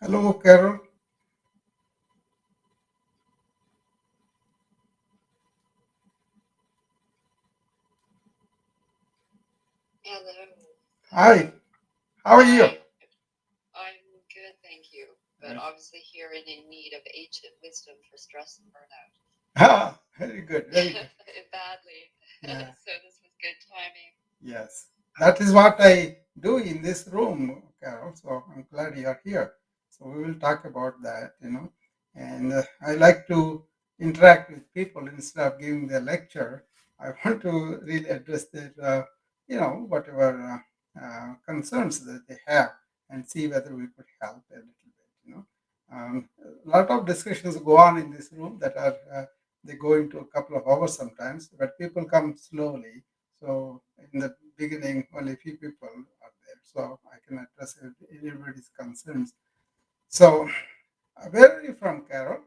Hello, Carol. Hello. Hi. How are you? I'm good, thank you. But obviously here and in need of ancient wisdom for stress and burnout. Ah, very good. Very good. Badly. Yeah. So this was good timing. Yes. That is what I do in this room, Carol. So I'm glad you're here. So we will talk about that. And I like to interact with people instead of giving the lecture. I want to really address their whatever concerns that they have and see whether we could help a little bit. A lot of discussions go on in this room that are they go into a couple of hours sometimes, but people come slowly. So in the beginning, only few people are there, so I can address everybody's concerns. So, where are you from, Carol?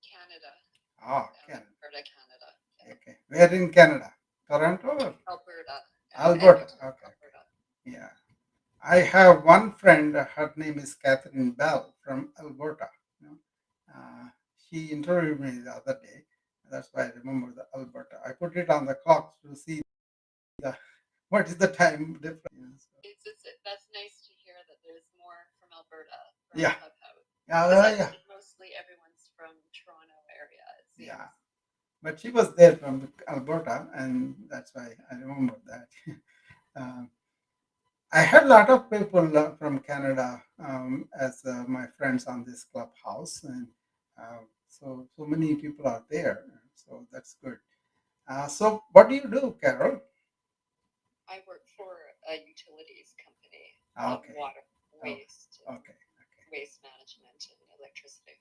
Canada. Ah, Canada. Alberta, Canada. Okay, where in Canada? Toronto or Alberta. Alberta? Edmonton, Okay, Alberta. yeah. I have one friend. Her name is Catherine Bell from Alberta. You know, she interviewed me the other day. That's why I remember the Alberta. I put it on the clock to see the what is the time difference. That's nice to hear that there's more from Alberta from Yeah, Clubhouse. yeah. Mostly everyone's from Toronto area, it seems. Yeah, but she was there from Alberta, and that's why I remember that. uh, I had a lot of people from Canada as my friends on this clubhouse, and so many people are there. So that's good. So what do you do, Carol? I work for a utilities company Okay. water, Oh, waste, okay. waste management, and electricity.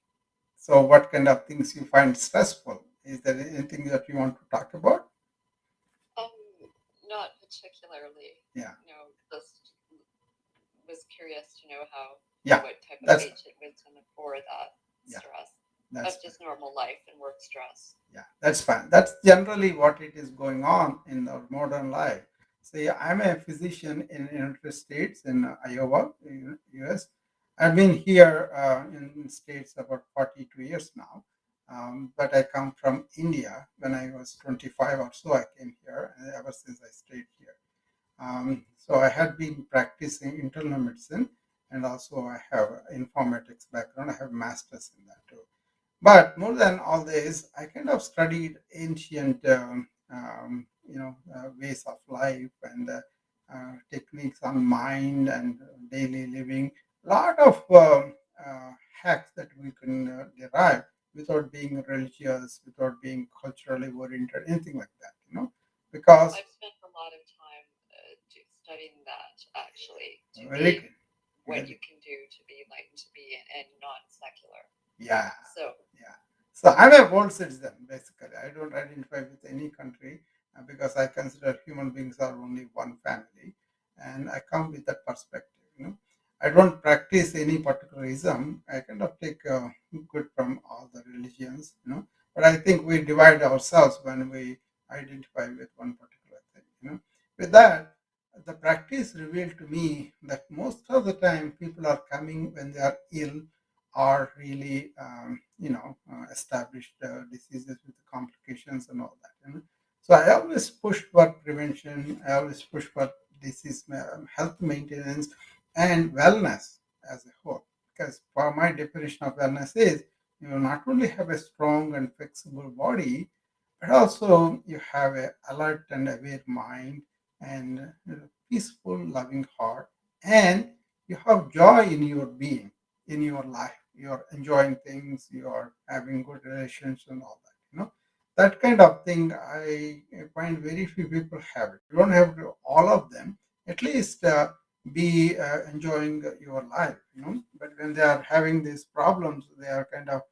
So what kind of things you find stressful? Is there anything that you want to talk about? Um, Not particularly. Yeah. No, just was curious to know Yeah. what type of That's ancient wisdom for that yeah. stress That's of just normal life and work stress. yeah, that's fine. That's generally what it is going on in our modern life. See, I'm a physician in United States in Iowa, in US. I've been here in States about 42 years now. But I come from India. When I was 25 or so, I came here, and ever since I stayed here. So I had been practicing internal medicine, and also I have informatics background. I have masters in that too. But more than all this, I kind of studied ancient, ways of life and techniques on mind and daily living. A lot of hacks that we can derive without being religious, without being culturally oriented, anything like that. Because I've spent a lot of time studying that actually to very be good. what you can do to be enlightened, to be and non-secular. Yeah. So Yeah. So I'm a world citizen, basically. I don't identify with any country because I consider human beings are only one family, and I come with that perspective. I don't practice any particularism. I kind of take good from all the religions. But I think we divide ourselves when we identify with one particular thing. With that, the practice revealed to me that most of the time people are coming when they are ill or really established diseases with complications and all that. So I always push for prevention. I always push for health maintenance and wellness as a whole, because for my definition of wellness is you not only have a strong and flexible body, but also you have a alert and aware mind and peaceful loving heart, and you have joy in your being, in your life. You're enjoying things, you're having good relations and all that. That kind of thing I find very few people have it. You don't have to all of them. At least be enjoying your life. But when they are having these problems, they are kind of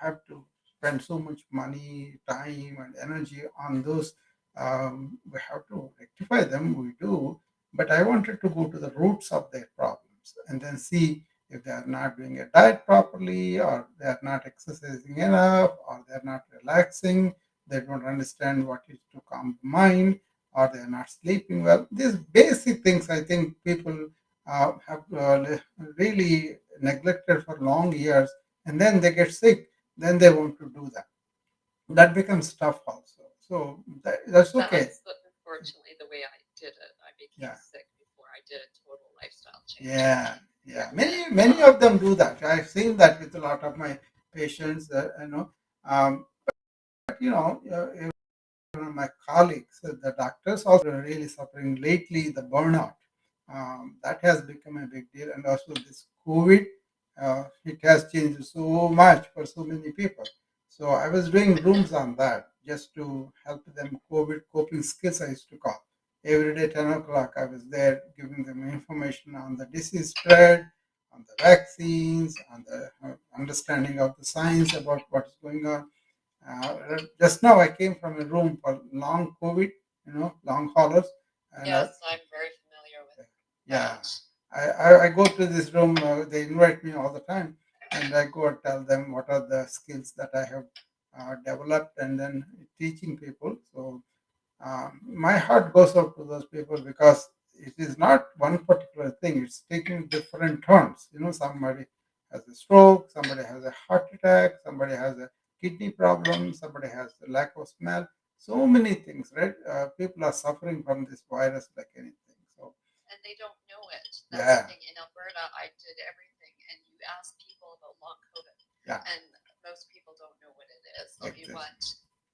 have to spend so much money, time, and energy on those. We have to rectify them. We do, but I wanted to go to the roots of their problems and then see if they are not doing a diet properly, or they are not exercising enough, or they are not relaxing, they don't understand what is to calm the mind, or they are not sleeping well. These basic things I think people have really neglected for long years, and then they get sick, then they want to do that. That becomes tough also. So that's okay. That's unfortunately the way I did it. I became Yeah, sick before I did a total lifestyle change. yeah, yeah. Many And many of them do that. I've seen that with a lot of my patients. But my colleagues, the doctors also really suffering lately. The burnout that has become a big deal, and also this COVID, it has changed so much for so many people. So I was doing rooms on that just to help them COVID coping skills. I used to call every day 10 o'clock. I was there giving them information on the disease spread, on the vaccines, on the understanding of the science about what is going on. Just now I came from a room for long COVID, long haulers, and yes, I'm very familiar with yeah, that. I go to this room. They invite me all the time, and I go and tell them what are the skills that I have developed, and then teaching people. So my heart goes out to those people because it is not one particular thing. It's taking different turns. Somebody has a stroke, somebody has a heart attack, somebody has a kidney problem, somebody has a lack of smell. So many things, right? People are suffering from this virus like anything. So And they don't know it. That's the yeah, thing. In Alberta, I did everything, and you ask people about long COVID, yeah, and most people don't know what it is. They'll be exactly, what?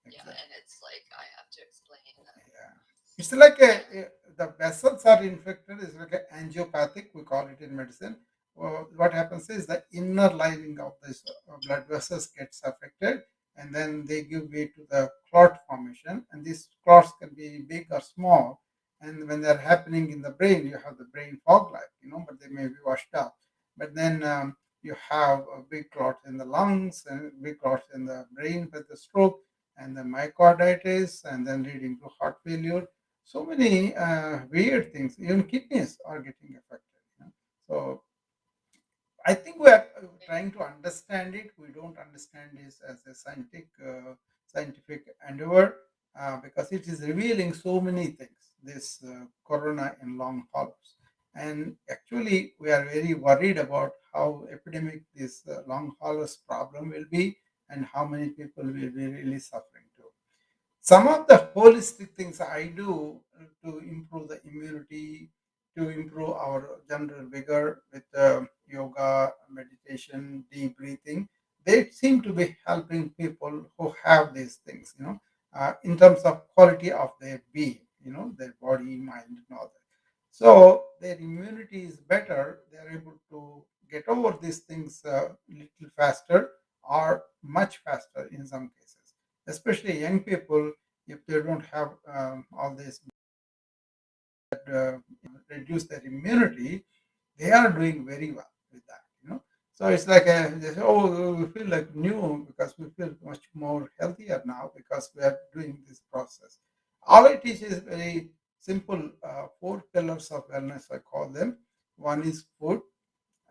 Yeah, exactly. and it's like I have to explain that. Yeah. It's like Yeah. the vessels are infected. It's like a angiopathic, we call it in medicine. What happens is the inner lining of this blood vessels gets affected, and then they give way to the clot formation. And these clots can be big or small. And when they're happening in the brain, you have the brain fog like, but they may be washed out. But then you have a big clot in the lungs and big clots in the brain with the stroke and the myocarditis, and then leading to heart failure. So many weird things. Even kidneys are getting affected. So I think we are trying to understand it. We don't understand this as a scientific endeavor because it is revealing so many things. This corona in long haulers, and actually we are very worried about how epidemic this long haulers problem will be, and how many people will be really suffering too. Some of the holistic things I do to improve the immunity, to improve our general vigor with yoga, meditation, deep breathing, they seem to be helping people who have these things, in terms of quality of their being, their body, mind, and all that. So their immunity is better. They are able to get over these things a little faster or much faster in some cases, especially young people. If they don't have all this reduce their immunity, they are doing very well with that. So it's like they say, oh, we feel like new because we feel much more healthier now because we are doing this process. All I teach is very simple, four pillars of wellness, I call them. One is food,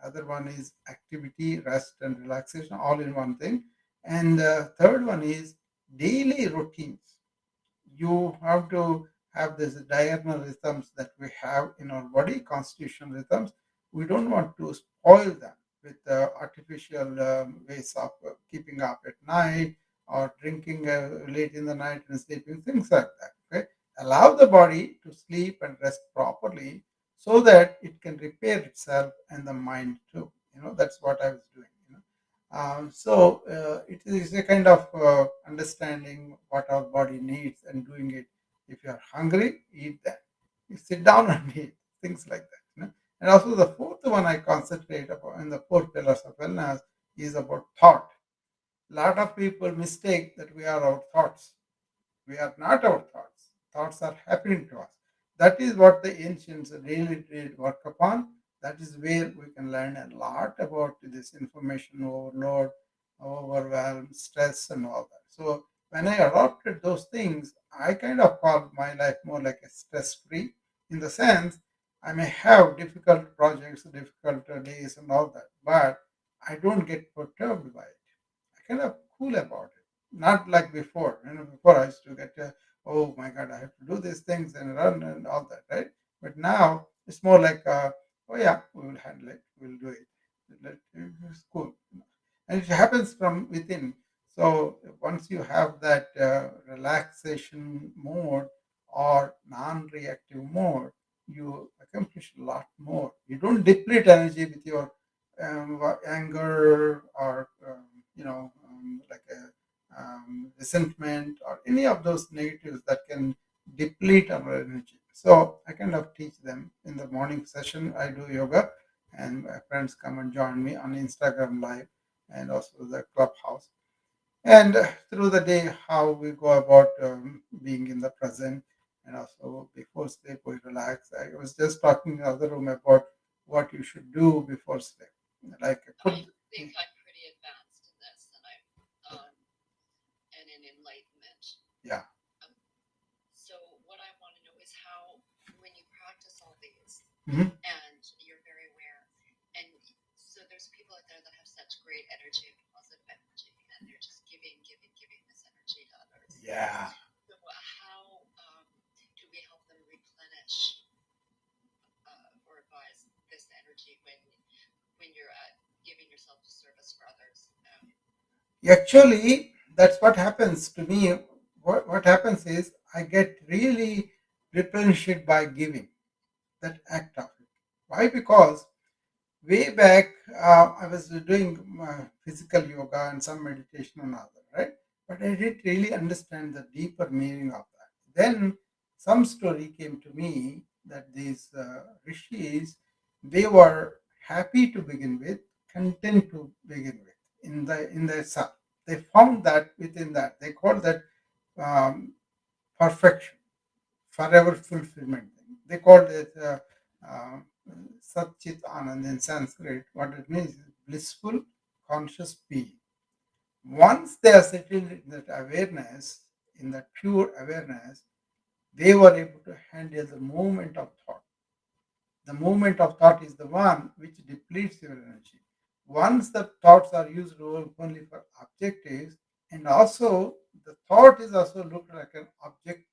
other one is activity, rest, and relaxation, all in one thing. And the third one is daily routines. You have to have these diurnal rhythms that we have in our body, constitutional rhythms. We don't want to spoil them with artificial ways of keeping up at night or drinking late in the night and sleeping, things like that. Okay, allow the body to sleep and rest properly so that it can repair itself and the mind too. That's what I was doing. So it is a kind of understanding what our body needs and doing it. If you are hungry, eat that. You sit down and eat, things like that. And also the fourth one I concentrate upon in the four pillars of wellness is about thought. A lot of people mistake that we are our thoughts. We are not our thoughts. Thoughts are happening to us. That is what the ancients really did work upon. That is where we can learn a lot about this information overload, overwhelm, stress, and all that. So when I adopted those things, I kind of call my life more like a stress-free, in the sense I may have difficult projects, difficult days, and all that, but I don't get perturbed by it. I kind of cool about it. Not like before. Before I used to get, oh my God, I have to do these things and run and all that, right? But now it's more like, Oh yeah, we will handle it. We'll do it. It's cool, and it happens from within. So once you have that relaxation mode or non-reactive mode, you accomplish a lot more. You don't deplete energy with your anger or like a resentment or any of those negatives that can deplete our energy. So I kind of teach them in the morning session. I do yoga, and my friends come and join me on Instagram Live and also the clubhouse. And through the day, how we go about being in the present, and also before sleep, we relax. I was just talking in the other room about what you should do before sleep. Like put, I think I'm pretty advanced in this, and in enlightenment. yeah. Um, so what I want to know is how, when you practice all these, Mhm. and you're very aware, and so there's people out there that have such great energy and positive energy, and they're just giving, giving, giving this energy to others. Yeah. So how do we help them replenish or advise this energy when you're giving yourself to service for others? Actually, that's what happens to me. What happens is I get really replenished by giving that act of it. Why? Because way back I was doing physical yoga and some meditation and other, right? But I didn't really understand the deeper meaning of that. Then some story came to me that these rishis, they were happy to begin with, content to begin with in their self. They found that within that. They call that um, perfection, forever fulfillment thing. They called it uh, Satchit Anand in Sanskrit. What it means is blissful, conscious being. Once they are settled in that awareness, in that pure awareness, they were able to handle the movement of thought. The movement of thought is the one which depletes your energy. Once the thoughts are used only for objectives, and also the thought is also looked like an object,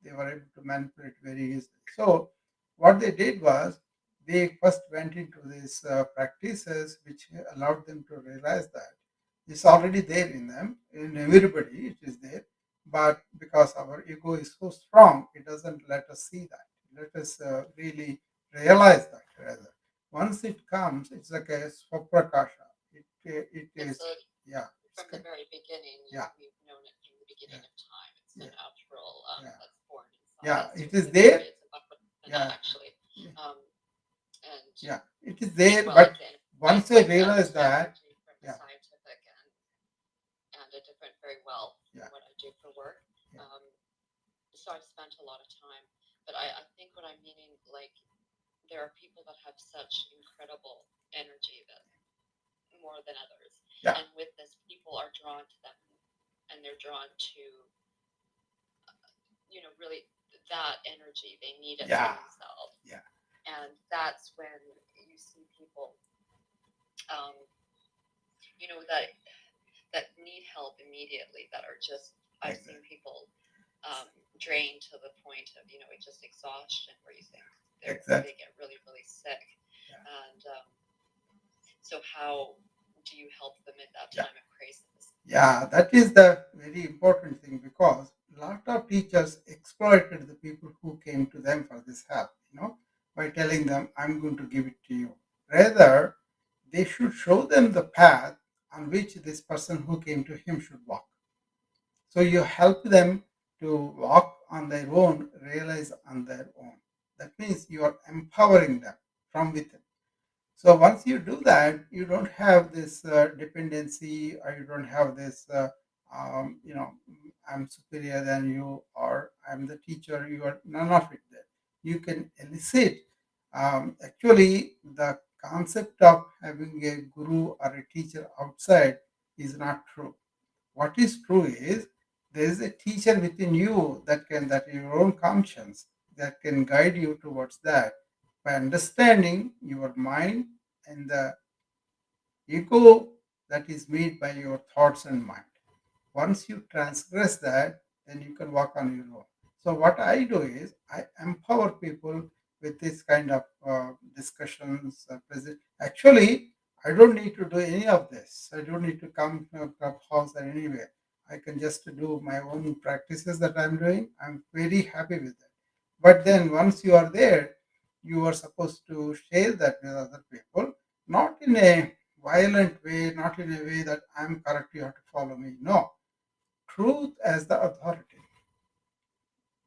they were able to manipulate very easily. So what they did was they first went into these practices which allowed them to realize that it's already there in them, in everybody it is there, but because our ego is so strong, it doesn't let us see that. Let us really realize that rather. Once it comes, it's like a swaprakasha. It It's is, a, yeah, from the very beginning, yeah, we've known it from the beginning yeah, of time. It's a yeah, natural yeah, that's born inside yeah. us. So It it's is a there. very, it's a phenomena Yeah, actually. yeah. Um, and Yeah, it is there, well, but I once I like that realize that, analogy from the yeah, scientific and a different very well yeah, from what I do for work. yeah, Um, so I've spent a lot of time, but I think what I'm meaning, like, there are people that have such incredible energy that more than others, yeah, and with this, people are drawn to them, and they're drawn to really that energy. They need it for yeah, themselves, yeah, and that's when you see people, um, that need help immediately. That are just I've exactly, seen people drained to the point of just exhaustion, where you think they exactly, get really really sick, yeah, and so how do you help them in that yeah, time of crisis? yeah. That is the very important thing because a lot of teachers exploited the people who came to them for this help, by telling them, "I'm going to give it to you." Rather, they should show them the path on which this person who came to him should walk. So you help them to walk on their own, realize on their own. That means you are empowering them from within. So once you do that, you don't have this dependency, or you don't have this, I'm superior than you, or I'm the teacher. You are none of it there. You can elicit. Actually, the concept of having a guru or a teacher outside is not true. What is true is there is a teacher within you that your own conscience that can guide you towards that by understanding your mind and the ego that is made by your thoughts and mind. Once you transgress that, then you can walk on your own. So what I do is I empower people with this kind of discussions. Actually, I don't need to do any of this. I don't need to come to a clubhouse or anywhere. I can just do my own practices that I'm doing. I'm very happy with that. But then once you are there, you are supposed to share that with other people, not in a violent way, not in a way that I'm correct, you have to follow me. No, truth as the authority.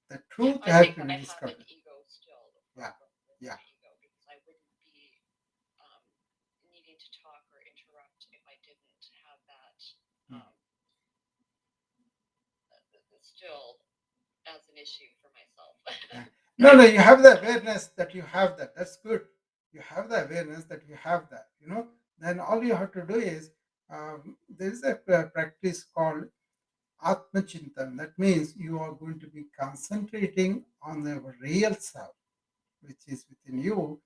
The truth I has think to that be I have discovered. an ego still, the Yeah, problem with yeah. my ego, because I wouldn't be um, needing to talk or interrupt if I didn't have that Hmm. um, still as an issue for myself. Yeah. No, no, you have the awareness that you have that. That's good. You have the awareness that you have that. Then all you have to do is there is a practice called Atma Chintan. That means you are going to be concentrating on the real self, which is within you.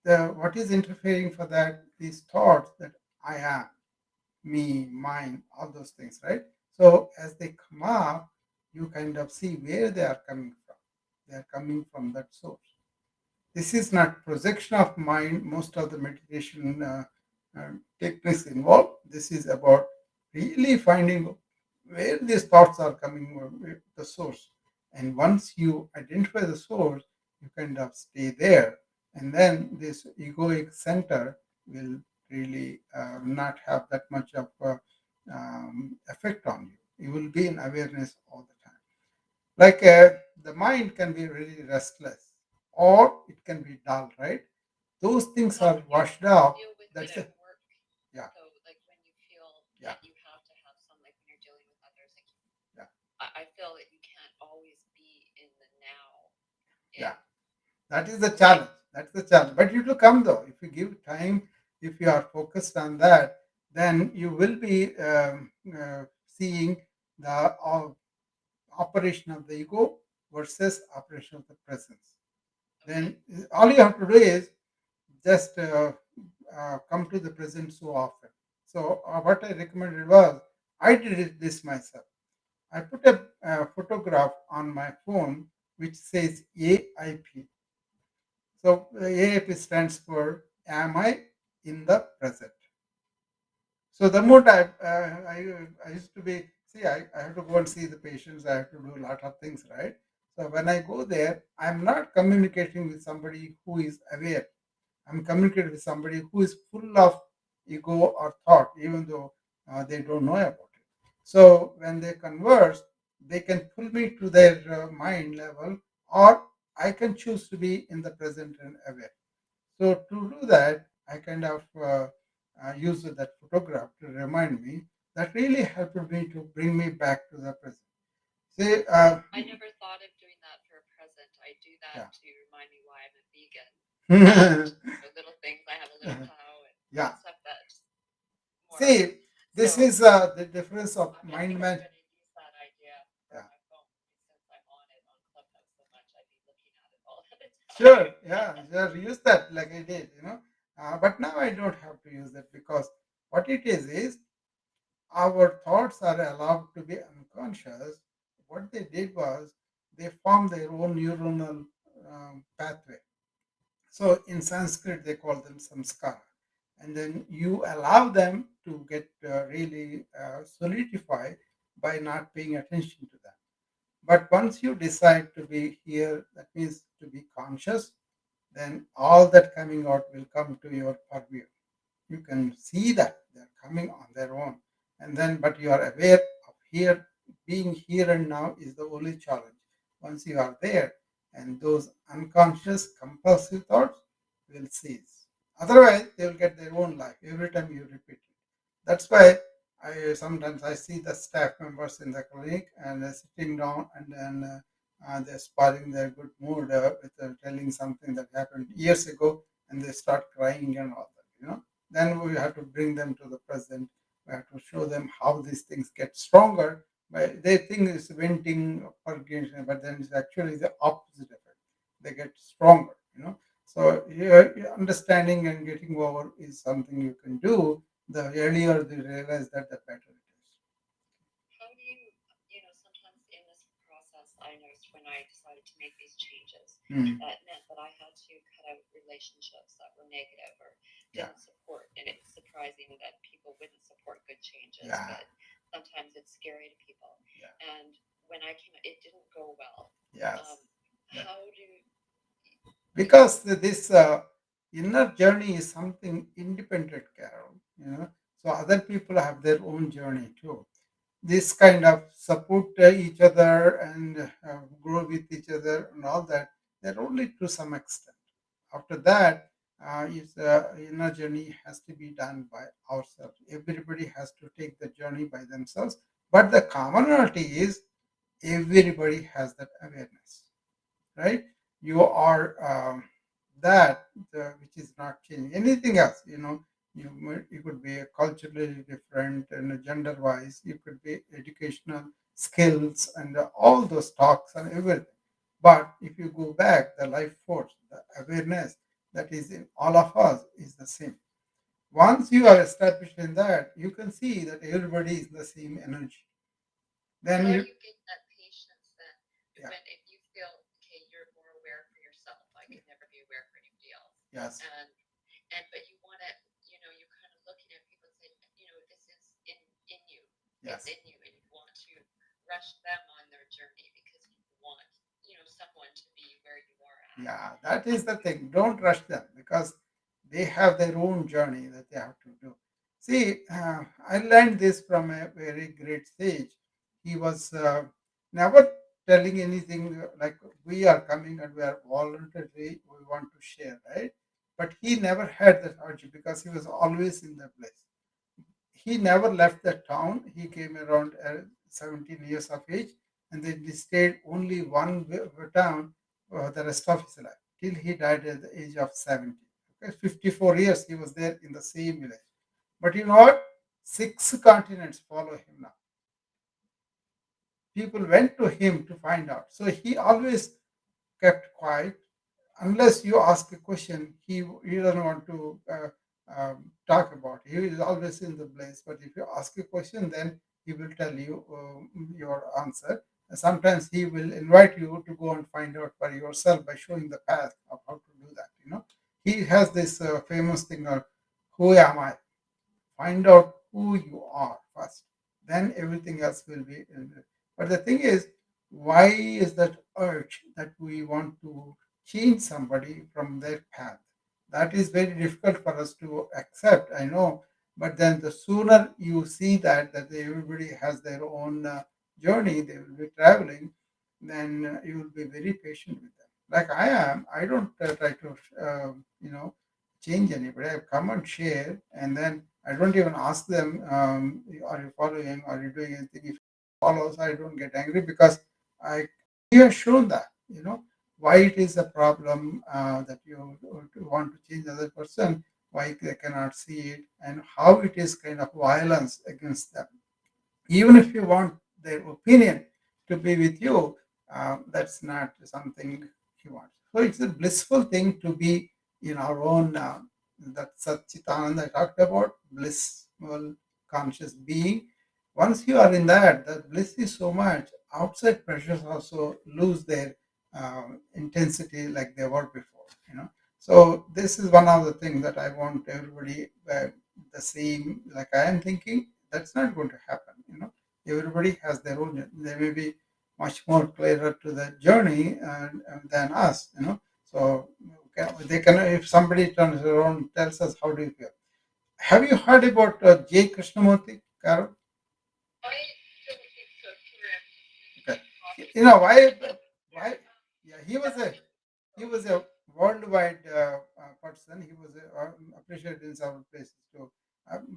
What is interfering for that? These thoughts that I am, me, mine, all those things, right? So as they come up, you kind of see where they are coming from. They are coming from that source. This is not projection of mind. Most of the meditation techniques involved. This is about really finding where these thoughts are coming from, the source. And once you identify the source, you kind of stay there. And then this egoic center will really not have that much of effect on you. You will be in awareness all the time. Like the mind can be really restless or it can be dull, right? Those things Well, are washed out. deal with it That's at it. work. Yeah, So, like when you feel yeah, that you have to have some, like when you're dealing with others, like yeah, I feel that you can't always be in the now. yeah. And That is the challenge. That's the challenge. But it will come though. If you give time, if you are focused on that, then you will be seeing the operation of the ego versus operation of the presence. okay, Then all you have to do is just come to the present so often. So what I recommended was I did this myself. I put a photograph on my phone which says AIP. So AIP stands for Am I in the present? So the more I used to be, see, I have to go and see the patients, I have to do a lot of things, right? So when I go there, I'm not communicating with somebody who is aware. I'm communicating with somebody who is full of ego or thought, even though they don't know about it. So when they converse, they can pull me to their mind level, or I can choose to be in the present and aware. So to do that, I kind of used that photograph to remind me. That really helped me to bring me back to the present. See, I never thought of doing that for a present. I do yeah, that to remind me why I'm a vegan. For little things, I have a little cow and yeah. stuff that's more. See, this So is the difference of I mind think I'm man. going to use that idea for Yeah, my phone since I'm on it on Clubhouse so much. I'd be looking at it all the sure. time. Yeah, just use that like I did, But now I don't have to use that because what it is our thoughts are allowed to be unconscious. What they did was they formed their own neuronal pathway. So in Sanskrit, they call them samskara. And then you allow them to get really solidify by not paying attention to them. But once you decide to be here, that means to be conscious, then all that coming out will come to your purview. You can see that they're coming on their own. And then, but you are aware of here, being here and now is the only challenge. Once you are there, and those unconscious compulsive thoughts will cease. Otherwise, they will get their own life every time you repeat it. That's why I sometimes I see the staff members in the clinic and they're sitting down and then they're sparring their good mood with telling something that happened years ago, and they start crying and all that. Then we have to bring them to the present. We have to show them how these things get stronger. But they think it's venting, purgation, but then it's actually the opposite effect. They get stronger. So understanding and getting over is something you can do. The earlier they realize that, the better it is. How do you, sometimes in this process, I noticed when I decided to make these changes, Mm. That meant that I had to cut out relationships that were negative or Yeah, didn't support. And it's surprising that people wouldn't support good changes, yeah, but sometimes it's scary to people. yeah, And when I came, it didn't go well. yes. Um, Yeah. how do Because this inner journey is something independent, Carol. So other people have their own journey too. This kind of support each other and grow with each other and all that. They're only to some extent. After that, inner journey has to be done by ourselves. Everybody has to take the journey by themselves. But the commonality is everybody has that awareness, right? You are that which is not changing. Anything else, you could be culturally different and gender wise. You could be educational skills and all those talks and everything. But if you go back, the life force, the awareness that is in all of us is the same. Once you are established in that, you can see that everybody is the same energy. Then how do you, you get that patience then yeah, when if you feel okay, you're more aware for yourself. I could never be aware for anybody else. yes, And but you want to, you're kind of looking at people and saying, this is in you. It's yes. in you, and you want to rush them on their journey because you want, someone to be where you are at. Yeah, that is the thing. Don't rush them because they have their own journey that they have to do. See, I learned this from a very great sage. He was never telling anything like we are coming and we are voluntarily, we want to share, right? But he never had that urge because he was always in the place. He never left the town. He came around 17 years of age, and then he stayed only one town the rest of his life till he died at the age of 70. Okay, 54 years he was there in the same village. But you know what? Six continents follow him now. People went to him to find out. So he always kept quiet unless you ask a question, he doesn't want to talk about it. He is always in the place. But if you ask a question, then he will tell you your answer. And sometimes he will invite you to go and find out for yourself by showing the path of how to do that. He has this famous thing of who am I? Find out who you are first, then everything else will be but the thing is, why is that urge that we want to change somebody from their path? That is very difficult for us to accept, I know. But then the sooner you see that everybody has their own journey they will be traveling, then you will be very patient with them. Like I am, I don't try to change anybody. I come and share, and then I don't even ask them, are you following? Are you doing anything? If follows, I don't get angry because I you have shown that, why it is a problem that you want to change the other person, why they cannot see it, and how it is kind of violence against them. Even if you want their opinion to be with you, that's not something you want. So it's a blissful thing to be in our own, that Satchitananda I talked about, blissful conscious being. Once you are in that, the bliss is so much, outside pressures also lose their intensity like they were before. So this is one of the things that I want everybody the same, like I am thinking, that's not going to happen. Everybody has their own, they may be much more clearer to the journey than us. So they can, if somebody turns around and tells us, how do you feel? Have you heard about J Krishnamurti, Carol? I don't think so. Karen, Okay. talking You know about why? it. Why? Yeah, he was Tell a me. he was a worldwide person. He was appreciated in several places too.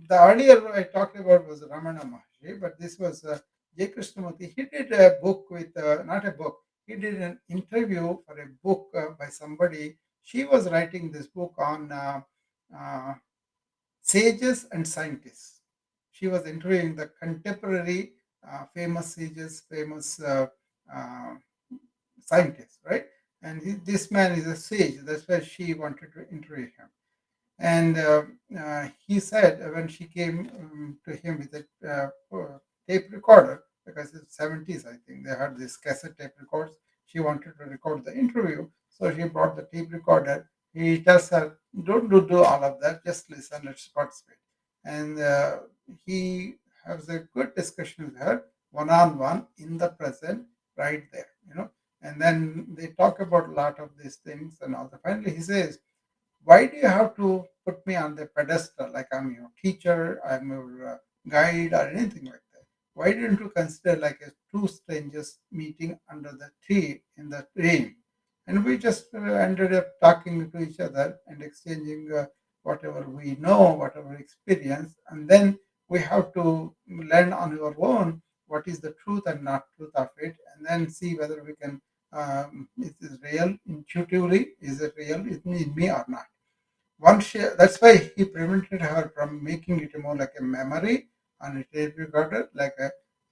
The earlier I talked about was Ramana Maharshi, but this was J. Krishnamurti. He did a book with, not a book, he did an interview for a book by somebody. She was writing this book on uh, sages and scientists. She was interviewing the contemporary famous sages, famous uh, scientists, right? And this man is a sage. That's why she wanted to interview him. And he said when she came to him with a tape recorder, because it's 70s, I think they had this cassette tape records. She wanted to record the interview. So she brought the tape recorder. He tells her, don't do all of that. Just listen. Let's participate. And he has a good discussion with her, one on one, in the present, right there. And then they talk about a lot of these things and all. Finally, he says, why do you have to put me on the pedestal like I'm your teacher, I'm your guide, or anything like that? Why didn't you consider like a two strangers meeting under the tree in the rain? And we just ended up talking to each other and exchanging whatever we know, whatever experience, and then we have to learn on your own what is the truth and not truth of it, and then see whether we can. Is this real intuitively? Is it real in me or not? That's why he prevented her from making it more like a memory on a tape recorder, like a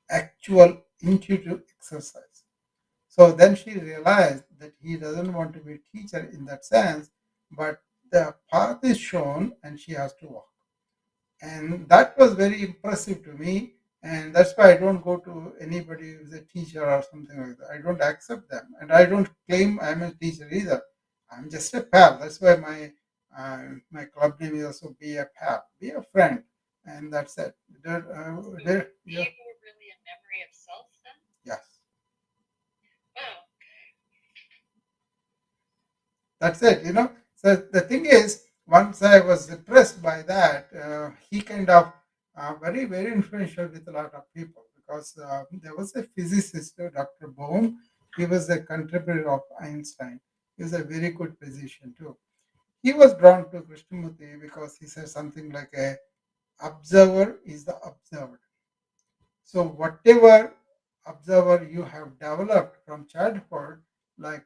actual intuitive exercise. So then she realized that he doesn't want to be a teacher in that sense, but the path is shown and she has to walk. And that was very impressive to me. And that's why I don't go to anybody who's a teacher or something like that. I don't accept them. And I don't claim I'm a teacher either. I'm just a pal. That's why my club name is also Be a Pal, be a friend. And that's it. Yeah, People were really a memory of self then? yes. Wow. That's it. So the thing is, once I was impressed by that, he kind of very, very influential with a lot of people because there was a physicist, Dr. Bohm. He was a contributor of Einstein. He was a very good physician too. He was drawn to Krishnamurti because he said something like a observer is the observed. So whatever observer you have developed from childhood, like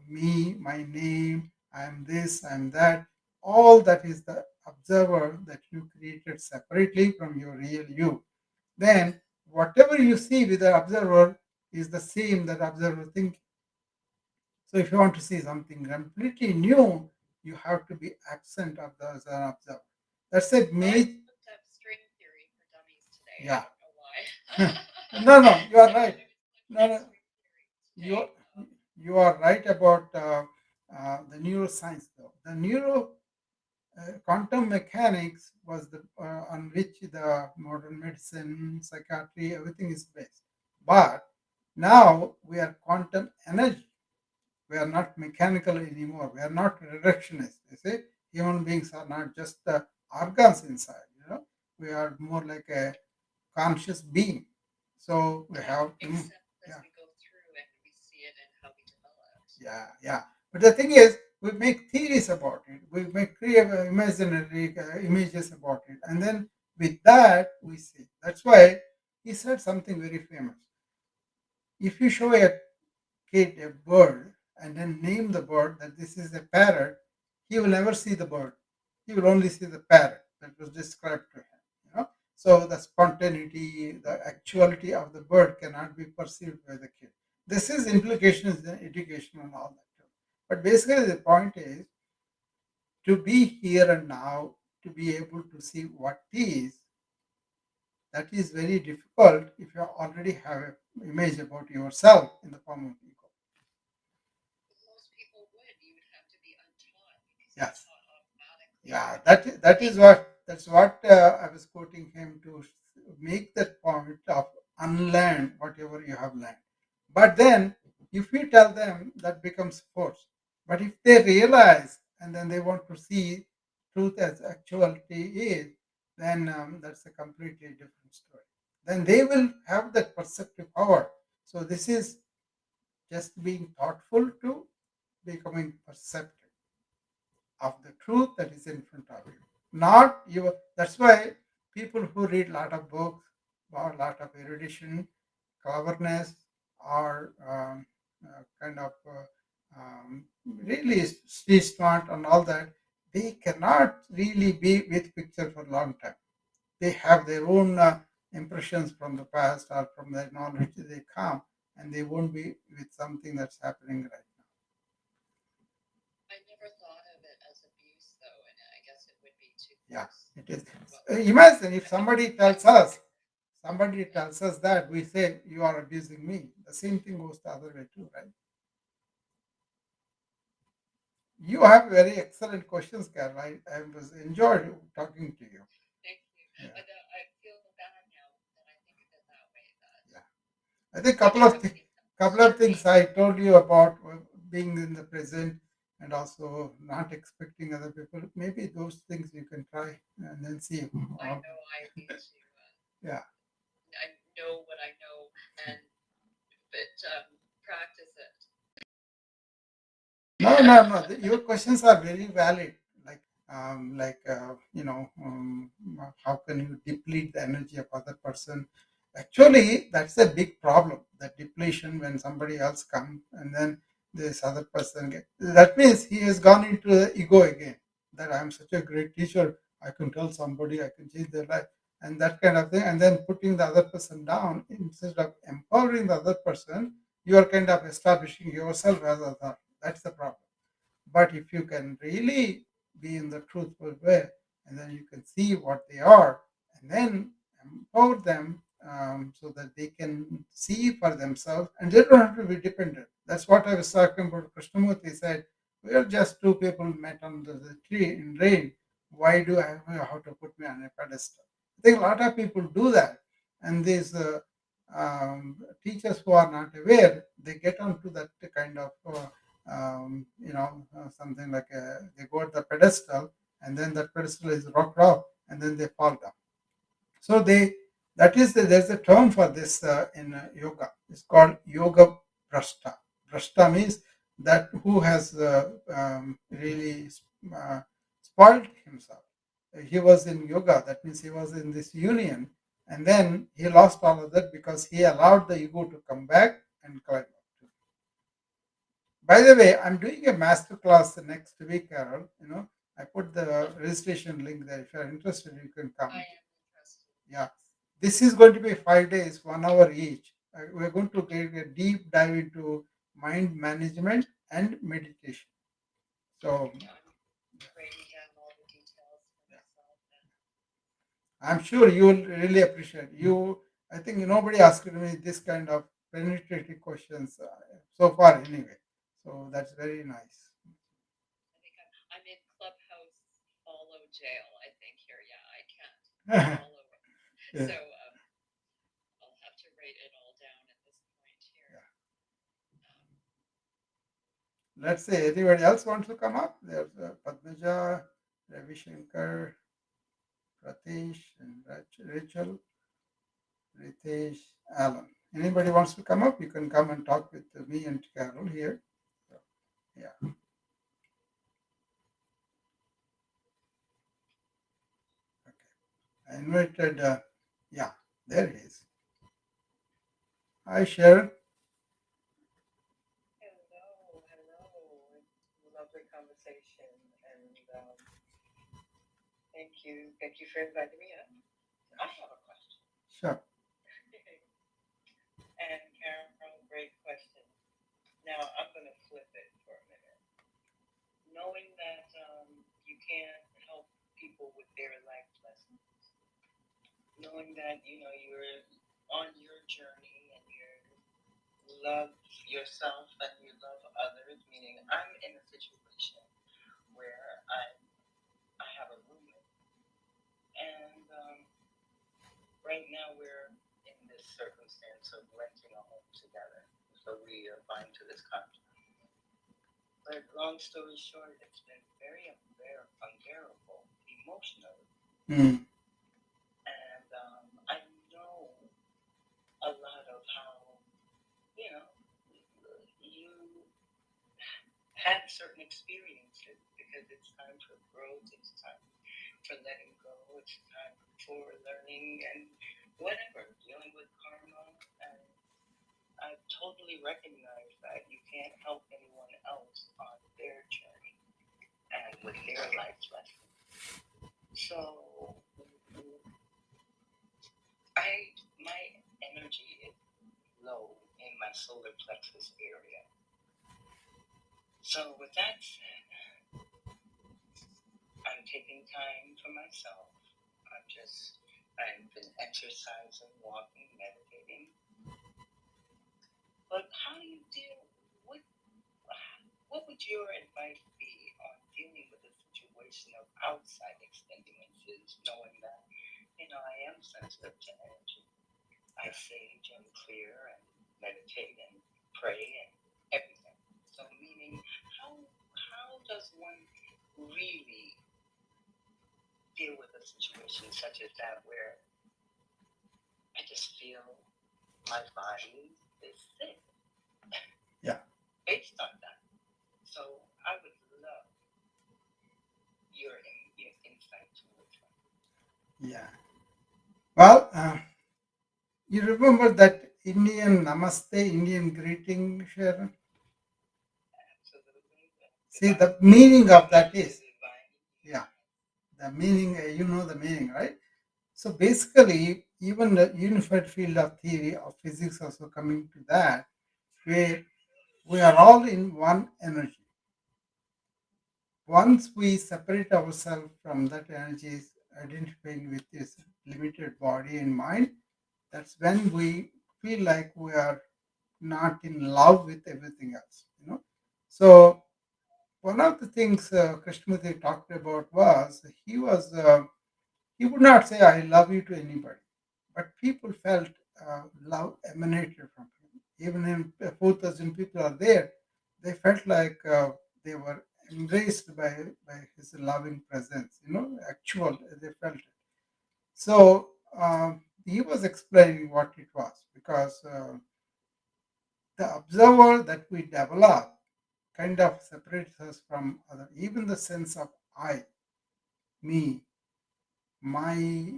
me, my name, I am this, I am that, all that is the observer that you created separately from your real you. Then whatever you see with the observer is the same that observer thinking. So if you want to see something completely new, you have to be absent of the as an observer. That's a I major. looked up string theory for dummies today. Yeah. I don't know why. No, no, you are right. I was No, looking no, at string theory you today. you are right about the neuroscience though. The neuro quantum mechanics was the on which the modern medicine, psychiatry, everything is based. But now we are quantum energy. We are not mechanical anymore. We are not reductionists. You see, human beings are not just the organs inside. We are more like a conscious being. So we have, Except as yeah, we go through and we see it and how we develop. yeah. But the thing is, we make theories about it. We make create imaginary images about it, and then with that we see. That's why he said something very famous. If you show a kid a bird and then name the bird that this is a parrot, he will never see the bird. He will only see the parrot that was described to him. You know, so the spontaneity, the actuality of the bird cannot be perceived by the kid. This is implications in education and all that. Too. But basically, the point is to be here and now, to be able to see what is. That is very difficult if you already have an image about yourself in the form of ego. Most people would. You would have to be untaught because you're Yes. taught automatically. Yeah, that's what I was quoting him to make that point of unlearn whatever you have learned. But then, if you tell them, that becomes force. But if they realize and then they want to see truth as actuality is, then that's a completely different story. Then they will have that perceptive power. So this is just being thoughtful to becoming perceptive of the truth that is in front of you. Not you. That's why people who read a lot of books, or a lot of erudition, cleverness, or kind of really street smart and all that, they cannot really be with picture for a long time. They have their own impressions from the past or from the knowledge they come, and they won't be with something that's happening right now. I never thought of it as abuse, though, and I guess it would be too Yeah, close. it is. Well, Imagine if I think somebody tells us that, we say you are abusing me. The same thing goes the other way too, right? You have very excellent questions, Carol. I was enjoyed talking to you. Thank you. Yeah. I feel bad now that I think of it that way. That Yeah. I think when you're having couple this of things journey, I told you about being in the present and also not expecting other people. Maybe those things you can try and then see. I know I need to. Yeah. I know what I know, and but practice it. No, no, no. Your questions are very valid. How can you deplete the energy of other person? Actually, that's a big problem. The depletion when somebody else comes and then this other person that means he has gone into the ego again. That I'm such a great teacher. I can tell somebody I can change their life and that kind of thing. And then putting the other person down instead of empowering the other person, you are kind of establishing yourself as a thought. That's the problem. But if you can really be in the truthful way, and then you can see what they are, and then empower them so that they can see for themselves, and they don't have to be dependent. That's what I was talking about. Krishnamurti said, "We are just two people met under the tree in rain. Why do I have to put me on a pedestal?" I think a lot of people do that, and these teachers who are not aware, they get onto that kind of something like they go at the pedestal and then that pedestal is rocked off and then they fall down. So there's a term for this in yoga. It's called yoga brashta. Brashta means that who has really uh, spoiled himself. He was in yoga, that means he was in this union, and then he lost all of that because he allowed the ego to come back and climb up. By the way, I'm doing a master class next week, Carol. I put the registration link there. If you're interested, you can come. I am interested. Yeah. This is going to be 5 days, 1 hour each. We're going to get a deep dive into mind management and meditation. So I'm writing down all the details for yeah, myself. I'm sure you will really appreciate. I think nobody asked me this kind of penetrating questions so far, anyway. So that's very nice. I think I'm in Clubhouse follow jail. I think here, yeah, I can't follow it. Yeah. So I'll have to write it all down at this point here. Let's say anybody else wants to come up. There's Padmaja, Ravi Shankar, Pratish, and Rachel, Ritesh, Alan. Anybody wants to come up, you can come and talk with me and Carol here. So, yeah. Okay. I invited, yeah, there he is. Hi, Sharon. Hello, hello. Lovely conversation, and thank you for inviting me up. I have a question. Sure. And Carol, great question. Now I'm going to flip it for a minute. Knowing that you can't help people with their life lessons, knowing that you're on your journey and you love yourself and you love others. Meaning, I'm in a situation where I have a roommate, and right now we're in this circumstance of renting a home together. So we are bind to this contract. But long story short, it's been very unbearable emotionally. Mm. And I know a lot of how, you know, you had certain experiences because it's time for growth, it's time for letting go, it's time for learning and whatever, dealing with karma. And I totally recognize that you can't help anyone else on their journey and with their life lessons. So my energy is low in my solar plexus area. So with that said, I'm taking time for myself. I've been exercising, walking, meditating. But how do you deal with, what would your advice be dealing with a situation of outside extenuances, knowing that, I am sensitive to energy. I sage and clear and meditate and pray and everything. So, meaning, how does one really deal with a situation such as that where I just feel my body is sick Yeah. based on that? So, I would love your insight towards that. Yeah. Well, you remember that Indian namaste, Indian greeting, Sharon? Absolutely. See, Divine the meaning of that greetings to is, the divine. yeah, the meaning, you know the meaning, right? So basically, even the unified field of theory of physics also coming to that, where we are all in one energy. Once we separate ourselves from that energy, identifying with this limited body and mind, that's when we feel like we are not in love with everything else. So one of the things Krishnamurti talked about was he would not say I love you to anybody, but people felt love emanated from him. Even if 4,000 people are there, they felt like they were embraced by his loving presence. Actual they felt it. So he was explaining what it was because the observer that we develop kind of separates us from other. Even the sense of I, me, my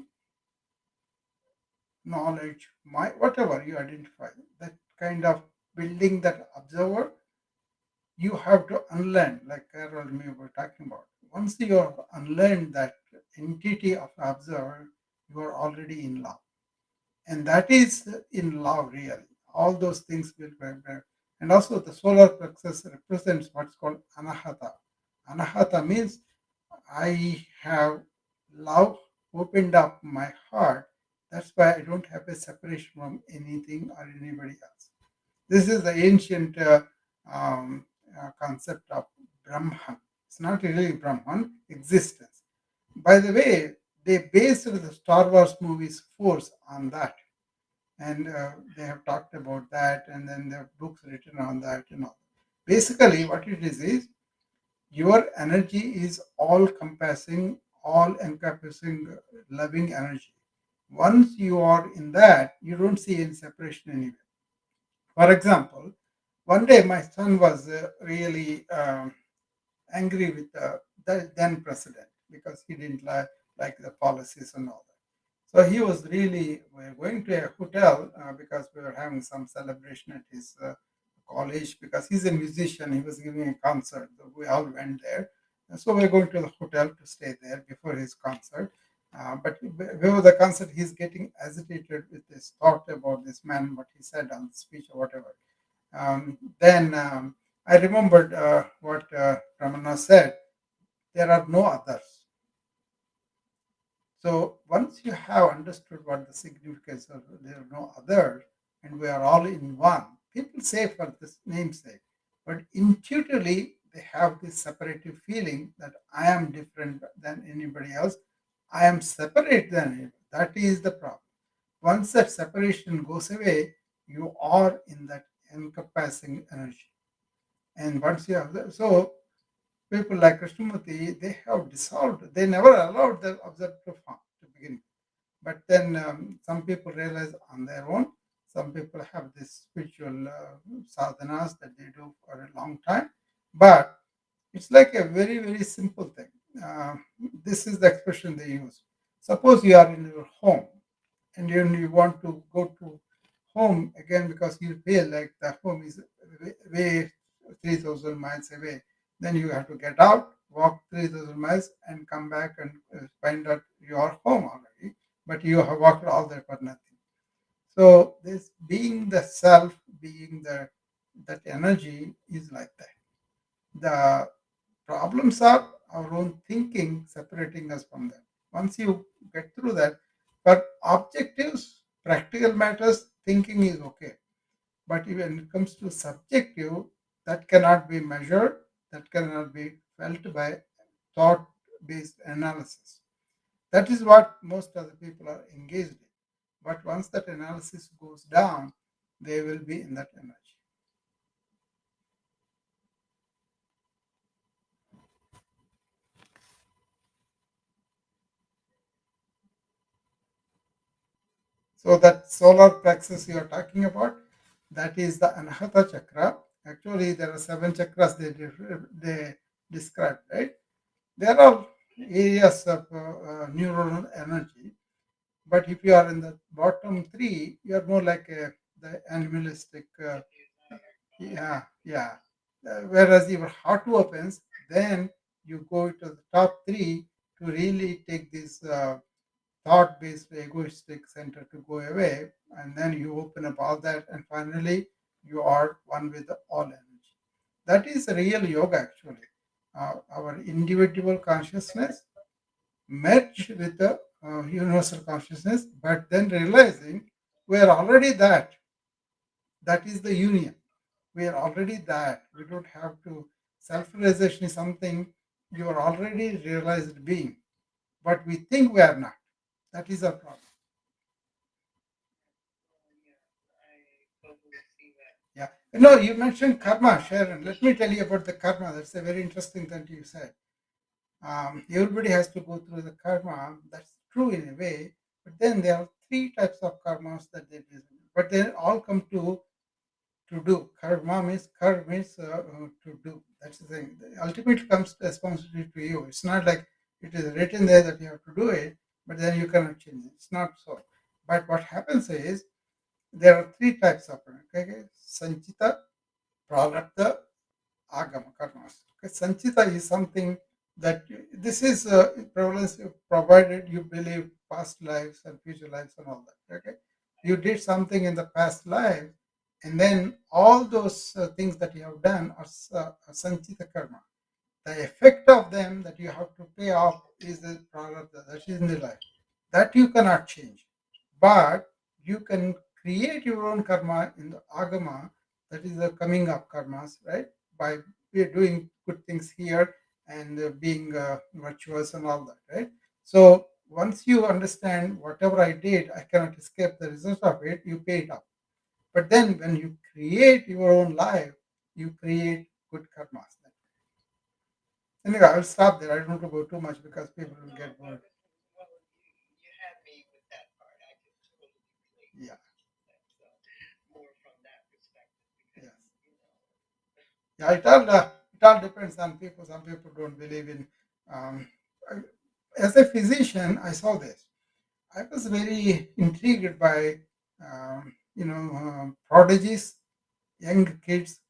knowledge, my whatever you identify, that kind of building that observer, you have to unlearn, like Carol and me were talking about. Once you have unlearned that entity of observer, you are already in love. And that is in love, really. All those things will be there. And also, the solar plexus represents what's called anahata. Anahata means I have love opened up my heart. That's why I don't have a separation from anything or anybody else. This is the ancient concept of Brahman. It's not really Brahman, existence. By the way, they based the Star Wars movies Force on that, and they have talked about that, and then there are books written on that. Basically, what it is your energy is all compassing, all encompassing, loving energy. Once you are in that, you don't see any separation anywhere. For example, one day my son was really angry with the then president because he didn't like the policies and all that. So he was really, we were going to a hotel because we were having some celebration at his college because he's a musician. He was giving a concert. So we all went there. And so we're going to the hotel to stay there before his concert. But before the concert, he's getting agitated with this thought about this man, what he said on the speech or whatever. Then I remembered what Ramana said, there are no others. So once you have understood what the significance of there are no others and we are all in one, people say for this namesake, but intuitively they have this separative feeling that I am different than anybody else. I am separate than him. That is the problem. Once that separation goes away, you are in that encompassing energy. And once you have that, so people like Krishnamurti, they have dissolved. They never allowed the observed form to begin with. But then some people realize on their own. Some people have this spiritual sadhanas that they do for a long time. But it's like a very, very simple thing. Uh, this is the expression they use. Suppose you are in your home and you want to go to home again because you feel like the home is way 3,000 miles away. Then you have to get out, walk 3,000 miles, and come back and find out you are home already. But you have walked all that for nothing. So this being the self, being the that energy is like that. The problems are our own thinking separating us from them. Once you get through that, for objectives, practical matters, thinking is okay. But when it comes to subjective, that cannot be measured, that cannot be felt by thought based analysis. That is what most of the people are engaged in. But once that analysis goes down, they will be in that energy. So that solar plexus you are talking about, that is the Anahata chakra. Actually, there are seven chakras they describe, right? There are areas of neuronal energy, but if you are in the bottom three, you are more like the animalistic. Yeah, yeah. Whereas your heart opens, then you go to the top three to really take this thought-based egoistic center to go away, and then you open up all that, and finally you are one with the all energy. That is real yoga, actually. Our individual consciousness merge with the universal consciousness, but then realizing we are already that. That is the union. We are already that. We don't have to. Self-realization is something you are already realized being, but we think we are not. That is our problem. Yeah. No, you mentioned karma, Sharon. Let me tell you about the karma. That's a very interesting thing you said. Everybody has to go through the karma. That's true in a way. But then there are three types of karmas that they do. But they all come to do. Karma means to do. That's the thing. The ultimate comes responsibility to you. It's not like it is written there that you have to do it, but then you cannot change it. It's not so. But what happens is there are three types of karma. Okay? Sanchita, prarabdha, agama karmas. Okay? Sanchita is something that this is prevalence provided you believe past lives and future lives and all that. Okay, you did something in the past life, and then all those things that you have done are sanchita karma. The effect of them that you have to pay off is the prarabdha that is in the life that you cannot change, but you can create your own karma in the agama, that is the coming up karmas, right? By doing good things here and being virtuous and all that, right? So once you understand whatever I did, I cannot escape the result of it, you pay it up. But then when you create your own life, you create good karmas. Anyway, I'll stop there. I don't want to go too much because people will get bored. Yeah. Yes. Yeah, it all depends on people. Some people don't believe in. Um, as a physician, I saw this. I was very intrigued by prodigies, young kids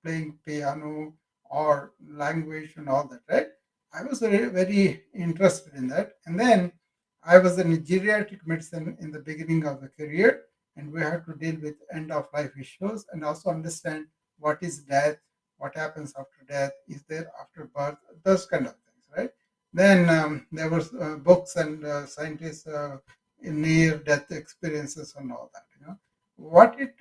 playing piano or language and all that, right? I was very interested in that. And then I was in geriatric medicine in the beginning of the career, and we had to deal with end of life issues and also understand what is death, what happens after death, is there after birth, those kind of things, right? Then there was books and scientists in near death experiences and all that. What it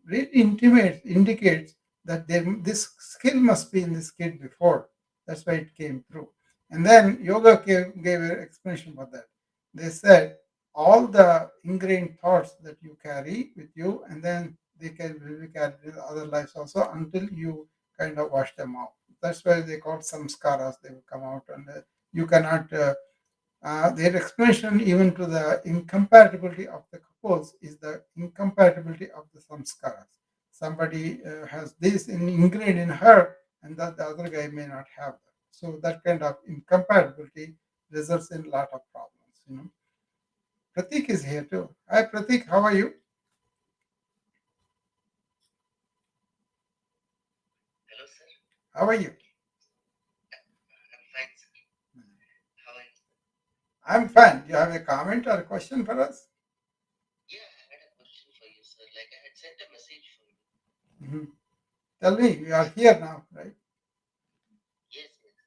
really indicates that this skill must be in this kid before. That's why it came through. And then yoga gave an explanation for that. They said all the ingrained thoughts that you carry with you, and then they can be carried in other lives also until you kind of wash them out. That's why they call samskaras. They will come out, and you cannot. Their explanation, even to the incompatibility of the couples, is the incompatibility of the samskaras. Somebody has this ingrained in her, and that the other guy may not have that. So that kind of incompatibility results in a lot of problems. Pratik is here too. Hi, Pratik. How are you? Hello, sir. How are you? I'm fine, sir. How are you? I'm fine. You have a comment or a question for us? Yeah, I had a question for you, sir. Like I had sent a message for you. Mhm. Tell me. You are here now, right? Yes, yes.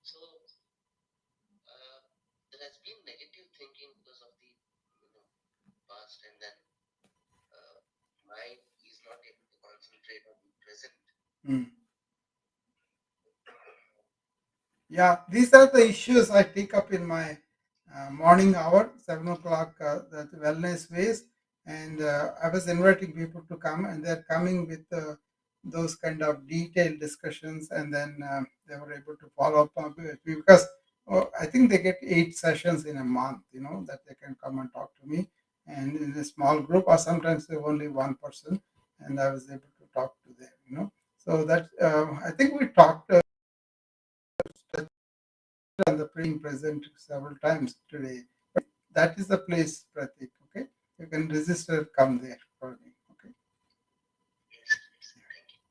So there has been negative thinking because of the past, and then uh, mind is not able to concentrate on the present. Mm. Yeah, these are the issues I take up in my morning hour, 7 o'clock, the wellness ways. And I was inviting people to come, and they're coming with those kind of detailed discussions, and then they were able to follow up with me because I think they get 8 sessions in a month, that they can come and talk to me, and in a small group, or sometimes they're only one person, and I was able to talk to them. So that I think we talked on the being present several times today. That is the place, Pratik. Okay, you can register, come there for me. Okay, Yes, yes. Thank you.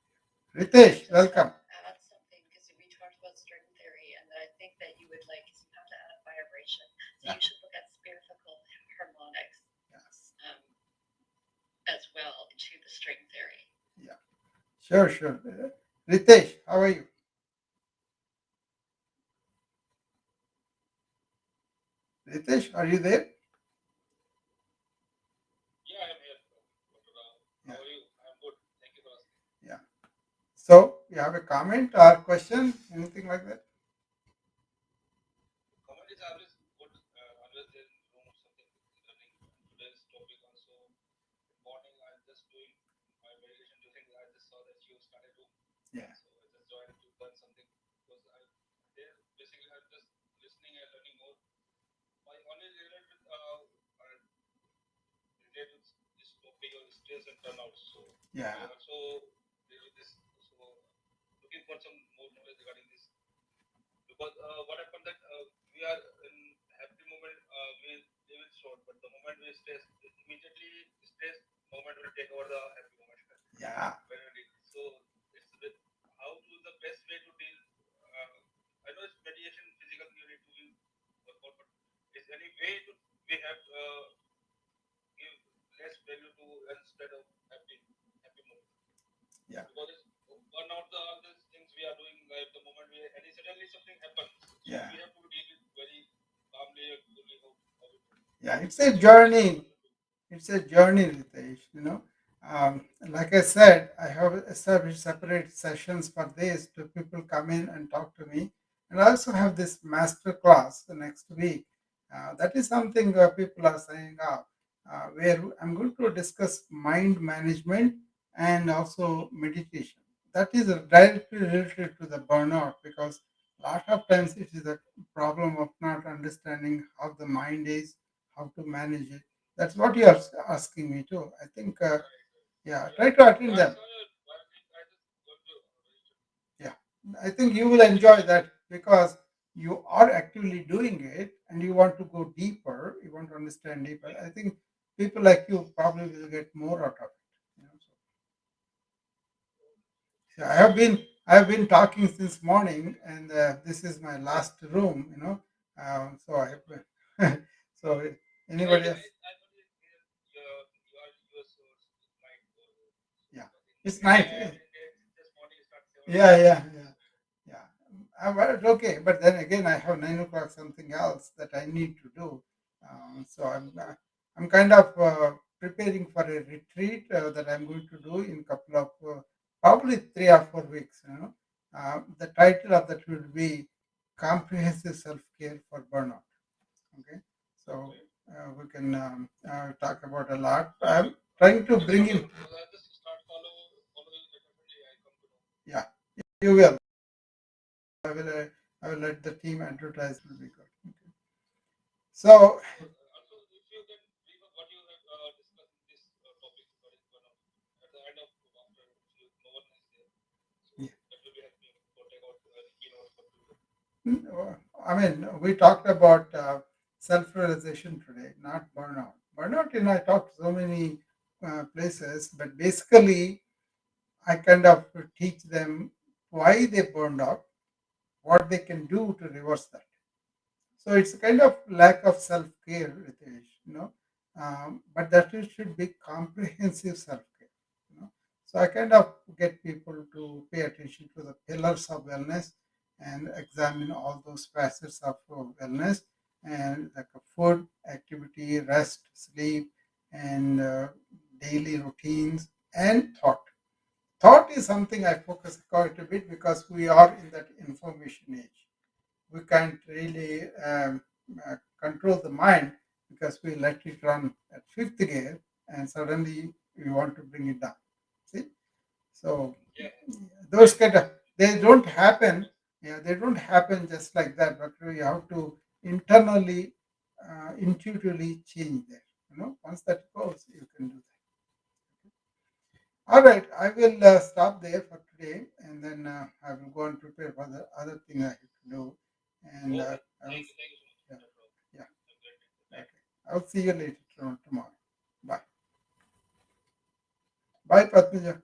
Ritesh, welcome. Add something because we talked about string theory, and I think that you would like you have to add vibration. So Yeah. you should look at spherical harmonics Yes. as well to the string theory. Yeah. Sure, sure. Ritesh, how are you? Ritesh, are you there? Yeah, I am here, Dr. Rao. Yeah. How are you? I am good. Thank you for asking. Yeah. So you have a comment or question, anything like that? Comment is always good. Always there in room something learning. Today's topic also. In morning, I'm just doing my meditation. I just saw that you started room, Yeah. so I just joined to learn something because I there basically I'm just listening and learning more. My only related with related with this topic of stress and turnout. So Yeah. I also deal with this. So looking for some more knowledge regarding this. Because what happened that we are in happy moment, we live it short, but the moment we stress, immediately stress moment will take over the happy moment. Yeah. When we need. So it's how to the best way to deal. I know it's mediation, physical you need to work out, but is any way to we have give less value to instead of happy moment. Yeah. Because it's one of the all these things we are doing like the moment we any suddenly something happens, so Yeah. we have to deal with very calmly and coolly how it will. Yeah. It's a journey. It's a journey, Ritesh. Like I said, I have established separate sessions for this to people come in and talk to me, and I also have this master class the next week. That is something people are saying up, where I'm going to discuss mind management and also meditation. That is directly related to the burnout because a lot of times it is a problem of not understanding how the mind is, how to manage it. That's what you are asking me too. I think, yeah, try to attend them. I just want to Yeah, I think you will enjoy that because you are actively doing it and you want to go deeper. You want to understand deeper. I think people like you probably will get more out of it. So I have been talking since morning, and this is my last room. So I have been, so anybody else? I only hear your source night or Yeah, in it's night. India every day just morning start 7 Yeah, o'clock. yeah, yeah, yeah. But okay, but then again, I have 9 o'clock something else that I need to do. So I'm kind of preparing for a retreat that I'm going to do in couple of probably 3 or 4 weeks. The title of that will be Comprehensive Self Care for Burnout. Okay, so Okay. we can talk about a lot. I'm trying to Just bring follow in. because I just start following definitely I come to know. Yeah, you will. I will let the team advertise. Will be good. Okay. So Because also if you can brief up what you have discussed in this topic regarding burnout at the end of after if you, no one is there, so yeah. that will be helping for take out keynote for people. I mean, we talked about self-realization today, not burnout. Burnout, I talked so many places, but basically, I kind of teach them why they burned out, what they can do to reverse that. So it's a kind of lack of self care, Ritesh, but that it should be comprehensive self care. So I kind of get people to pay attention to the pillars of wellness and examine all those facets of wellness and like food, activity, rest, sleep, and daily routines and thought. Thought is something I focus quite a bit because we are in that information age. we can't really control the mind because we let it run at fifth gear and suddenly we want to bring it down. See? So Yeah. those Right. kind of they don't happen. Yeah, they don't happen just like that. But you have to internally, intuitively change there. Once that goes, you can do that. All right, I will stop there for today, and then I will go and prepare for the other thing I have to do. And Okay. I will, Thank you so much, yeah, Dr. Rao. yeah, Have a great day. Thank okay. you. I'll see you later tomorrow. Bye. Bye, Padmaja.